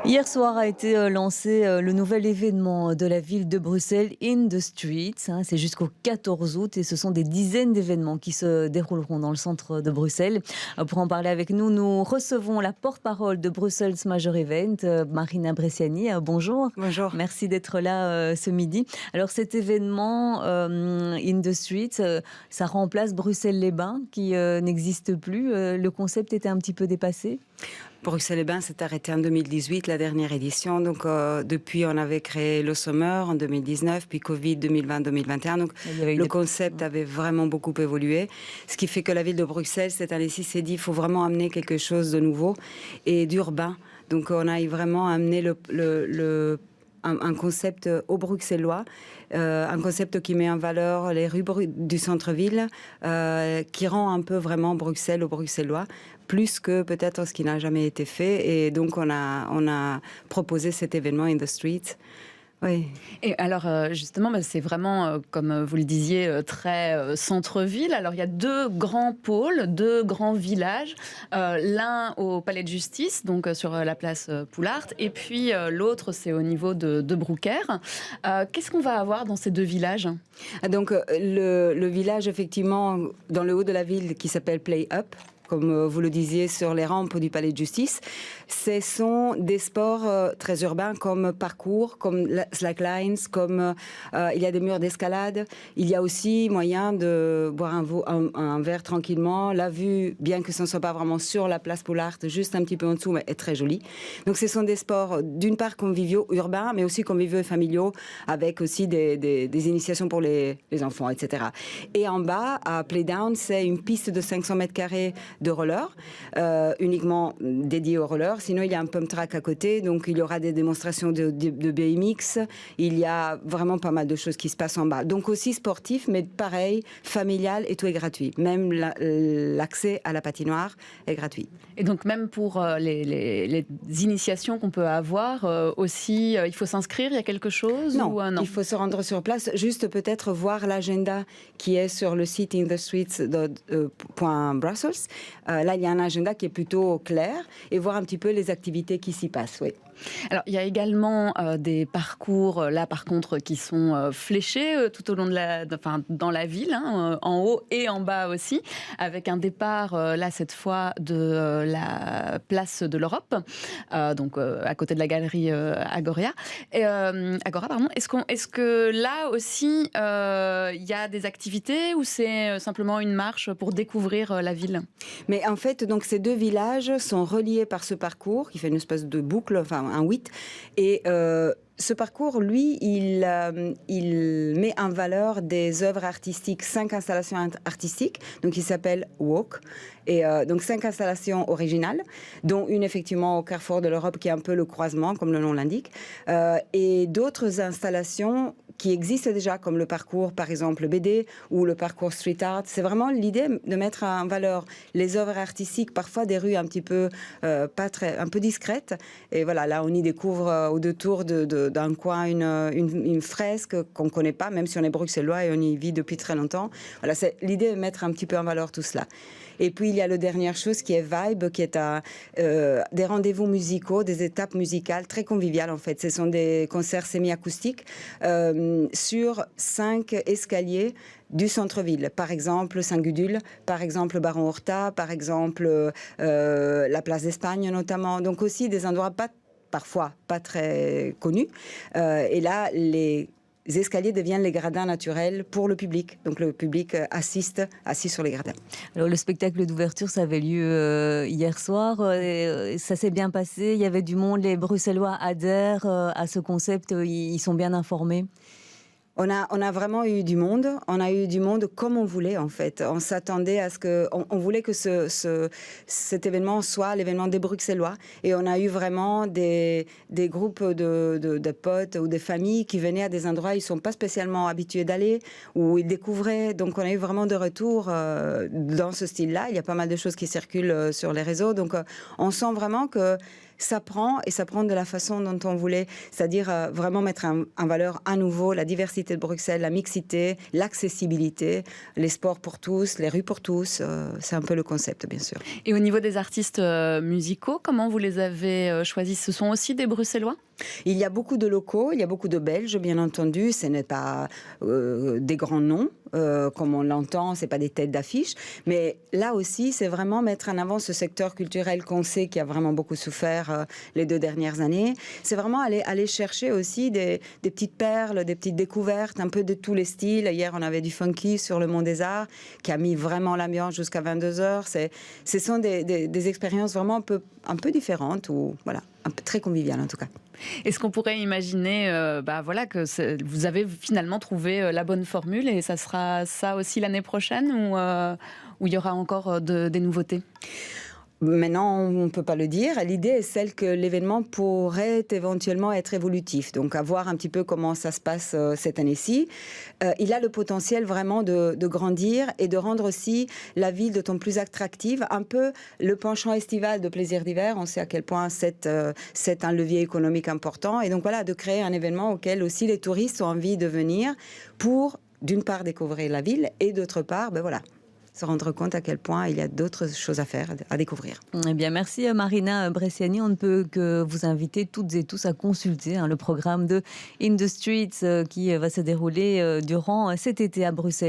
Hier soir a été lancé le nouvel événement de la ville de Bruxelles, In the Streets, hein. C'est jusqu'au 14 août et ce sont des dizaines d'événements qui se dérouleront dans le centre de Bruxelles. Pour en parler avec nous, nous recevons la porte-parole de Brussels Major Event, Marina Bresciani. Bonjour. Bonjour. Merci d'être là ce midi. Alors cet événement, In the Streets, ça remplace Bruxelles-les-Bains qui n'existe plus. Le concept était un petit peu dépassé. Bruxelles-les-Bains s'est arrêté en 2018, la dernière édition. Donc, depuis, on avait créé le Summer en 2019, puis Covid 2020-2021. Donc, le concept avait vraiment beaucoup évolué. Ce qui fait que la ville de Bruxelles, cette année-ci, s'est dit qu'il faut vraiment amener quelque chose de nouveau et d'urbain. Donc, on a vraiment amené un concept au bruxellois, un concept qui met en valeur les rues du centre-ville, qui rend un peu vraiment Bruxelles aux Bruxellois, plus que peut-être ce qui n'a jamais été fait. Et donc, on a proposé cet événement In the Streets. Oui. Et alors justement, c'est vraiment, comme vous le disiez, très centre-ville. Alors il y a deux grands pôles, deux grands villages. L'un au Palais de Justice, donc sur la place Poulart, et puis l'autre, c'est au niveau de Brouckère. Qu'est-ce qu'on va avoir dans ces deux villages ? Donc le village, effectivement, dans le haut de la ville, qui s'appelle Play Up, comme vous le disiez, sur les rampes du Palais de Justice. Ce sont des sports très urbains comme parcours, comme slacklines, comme il y a des murs d'escalade. Il y a aussi moyen de boire un verre tranquillement. La vue, bien que ce ne soit pas vraiment sur la place Poulart, juste un petit peu en dessous, mais est très jolie. Donc ce sont des sports d'une part conviviaux, urbains, mais aussi conviviaux et familiaux, avec aussi des initiations pour les enfants, etc. Et en bas, à Playdown, c'est une piste de 500 mètres carrés de roller, uniquement dédié aux rollers. Sinon, il y a un pump track à côté, donc il y aura des démonstrations de BMX. Il y a vraiment pas mal de choses qui se passent en bas. Donc aussi sportif, mais pareil, familial, et tout est gratuit. Même l'accès à la patinoire est gratuit. Et donc même pour les initiations qu'on peut avoir, aussi, il faut s'inscrire, il y a quelque chose non, ou, non, il faut se rendre sur place, juste peut-être voir l'agenda qui est sur le site inthestreets.brussels. Là, il y a un agenda qui est plutôt clair et voir un petit peu les activités qui s'y passent, oui. Alors, il y a également des parcours, là par contre, qui sont fléchés tout au long dans la ville, hein, en haut et en bas aussi, avec un départ, là cette fois, de la place de l'Europe, donc à côté de la galerie Agora. Pardon. Est-ce que là aussi, il y a des activités ou c'est simplement une marche pour découvrir la ville ? Mais en fait, donc, ces deux villages sont reliés par ce parcours qui fait une espèce de boucle, enfin un 8, et ce parcours, lui, il met en valeur des œuvres artistiques, 5 installations artistiques, donc il s'appelle Walk, et donc 5 installations originales, dont une effectivement au carrefour de l'Europe qui est un peu le croisement, comme le nom l'indique, et d'autres installations qui existent déjà, comme le parcours, par exemple, BD ou le parcours Street Art. C'est vraiment l'idée de mettre en valeur les œuvres artistiques, parfois des rues un petit peu un peu discrètes. Et voilà, là, on y découvre au détour d'un coin une fresque qu'on ne connaît pas, même si on est bruxellois et on y vit depuis très longtemps. Voilà, c'est l'idée de mettre un petit peu en valeur tout cela. Et puis, il y a la dernière chose qui est Vibe, qui est des rendez-vous musicaux, des étapes musicales très conviviales, en fait. Ce sont des concerts semi-acoustiques sur 5 escaliers du centre-ville. Par exemple, Saint-Gudule, par exemple, Baron Horta, par exemple, la place d'Espagne notamment. Donc aussi des endroits parfois pas très connus. Et là, les escaliers deviennent les gradins naturels pour le public. Donc le public assis sur les gradins. Alors le spectacle d'ouverture, ça avait lieu hier soir. Ça s'est bien passé. Il y avait du monde. Les Bruxellois adhèrent à ce concept. Ils sont bien informés. On a vraiment eu du monde. On a eu du monde comme on voulait, en fait. On s'attendait à ce que... On voulait que cet événement soit l'événement des Bruxellois. Et on a eu vraiment des groupes de potes ou des familles qui venaient à des endroits où ils ne sont pas spécialement habitués d'aller, où ils découvraient. Donc, on a eu vraiment de retours dans ce style-là. Il y a pas mal de choses qui circulent sur les réseaux. Donc, on sent vraiment que ça prend et ça prend de la façon dont on voulait, c'est-à-dire vraiment mettre en valeur à nouveau la diversité de Bruxelles, la mixité, l'accessibilité, les sports pour tous, les rues pour tous. C'est un peu le concept, bien sûr. Et au niveau des artistes musicaux, comment vous les avez choisis? Ce sont aussi des Bruxellois? Il y a beaucoup de locaux, il y a beaucoup de Belges, bien entendu. Ce n'est pas des grands noms, comme on l'entend, ce n'est pas des têtes d'affiche. Mais là aussi, c'est vraiment mettre en avant ce secteur culturel qu'on sait qui a vraiment beaucoup souffert les 2 dernières années. C'est vraiment aller chercher aussi des petites perles, des petites découvertes, un peu de tous les styles. Hier, on avait du funky sur le Mont des Arts, qui a mis vraiment l'ambiance jusqu'à 22h. Ce sont des expériences vraiment un peu différentes, ou voilà, un peu très conviviales en tout cas. Est-ce qu'on pourrait imaginer que vous avez finalement trouvé la bonne formule et ça sera ça aussi l'année prochaine ou il y aura encore des nouveautés? Maintenant, on ne peut pas le dire. L'idée est celle que l'événement pourrait éventuellement être évolutif. Donc, à voir un petit peu comment ça se passe cette année-ci. Il a le potentiel vraiment de grandir et de rendre aussi la ville d'autant plus attractive. Un peu le penchant estival de Plaisir d'hiver. On sait à quel point c'est un levier économique important. Et donc, voilà, de créer un événement auquel aussi les touristes ont envie de venir pour, d'une part, découvrir la ville et d'autre part, se rendre compte à quel point il y a d'autres choses à faire, à découvrir. Eh bien, merci Marina Bresciani. On ne peut que vous inviter toutes et tous à consulter le programme de In the Streets qui va se dérouler durant cet été à Bruxelles.